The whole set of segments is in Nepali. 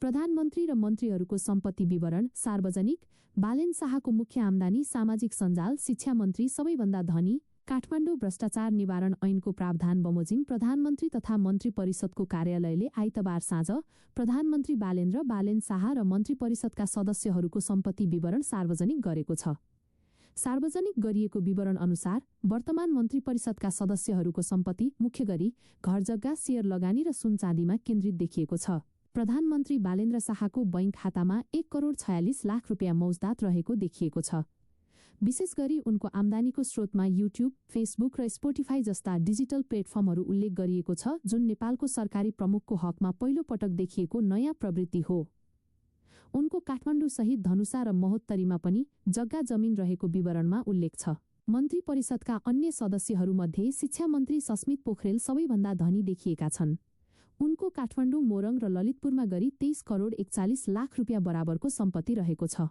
प्रधानमन्त्री र मन्त्रीहरूको सम्पत्ति विवरण सार्वजनिक। बालेन शाहको मुख्य आम्दानी सामाजिक सञ्जाल। शिक्षा मन्त्री सबैभन्दा धनी। काठमाडौँ भ्रष्टाचार निवारण ऐनको प्रावधान बमोजिम प्रधानमन्त्री तथा मन्त्री परिषदको कार्यालयले आइतबार साँझ प्रधानमन्त्री बालेन र बालेन शाह र मन्त्री परिषदका सदस्यहरूको सम्पत्ति विवरण सार्वजनिक गरेको छ। सार्वजनिक गरिएको विवरण अनुसार वर्तमान मन्त्री परिषदका सदस्यहरूको सम्पत्ति मुख्य गरी घरजग्गा, शेयर लगानी र सुन चाँदीमा केन्द्रित देखिएको छ। प्रधानमन्त्री बालेन्द्र शाहको बैंक खातामा 1 करोड 46 लाख रुपियाँ मौजदात रहेको देखिएको छ। विशेष गरी उनको आम्दानीको स्रोतमा युट्युब, फेसबुक र स्पोटिफाई जस्ता डिजिटल प्लेटफर्महरू उल्लेख गरिएको छ, जुन नेपालको सरकारी प्रमुखको हकमा पहिलो पटक देखिएको नयाँ प्रवृत्ति हो। उनको काठमाडौँ सहित धनुषा र महोत्तरीमा पनि जग्गा जमिन रहेको विवरणमा उल्लेख छ। मन्त्री परिषदका अन्य सदस्यहरूमध्ये शिक्षा मन्त्री सस्मित पोखरेल सबैभन्दा धनी देखिएका छन्। उनको काठमाडौँ, मोरङ र ललितपुरमा गरी 23 करोड 41 लाख रुपियाँ बराबरको सम्पत्ति रहेको छ।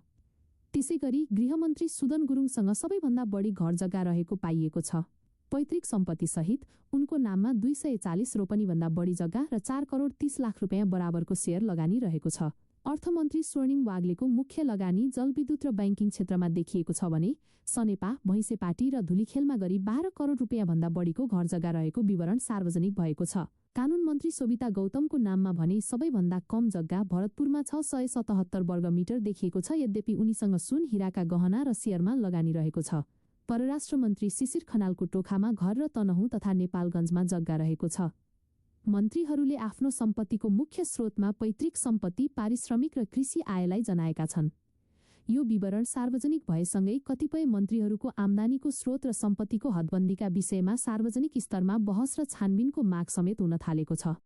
त्यसैगरी गृहमन्त्री सुदन गुरुङसँग सबैभन्दा बढी घर जग्गा रहेको पाइएको छ। पैतृक सम्पत्ति सहित उनको नाममा 240 रोपनीभन्दा बढी जग्गा र 4 करोड 30 लाख रुपियाँ बराबरको शेयर लगानी रहेको छ। अर्थमन्त्री स्वर्णिम वाग्लेको मुख्य लगानी जलविद्युत र ब्याङ्किङ क्षेत्रमा देखिएको छ भने सनेपा, भैँसेपाटी र धुलीखेलमा गरी 12 करोड रुपियाँ भन्दा बढीको घर जग्गा रहेको विवरण सार्वजनिक भएको छ। कानून मन्त्री सोभिता गौतमको नाममा भने सबैभन्दा कम जग्गा भरतपुरमा 677 वर्ग मिटर देखिएको छ। यद्यपि उनीसँग सुन, हिराका गहना र शेयरमा लगानी रहेको छ। परराष्ट्र मन्त्री शिशिर खनालको टोखामा घर र तनहुँ तथा नेपालगञ्जमा जग्गा रहेको छ। मन्त्रीहरूले आफ्नो सम्पत्तिको मुख्य स्रोतमा पैतृक सम्पत्ति, पारिश्रमिक र कृषि आयलाई जनाएका छन्। यो विवरण सार्वजनिक भएसँगै कतिपय मन्त्रीहरूको आम्दानीको स्रोत र सम्पत्तिको हदबन्दीका विषयमा सार्वजनिक स्तरमा बहस र छानबिनको माग समेत हुन थालेको छ।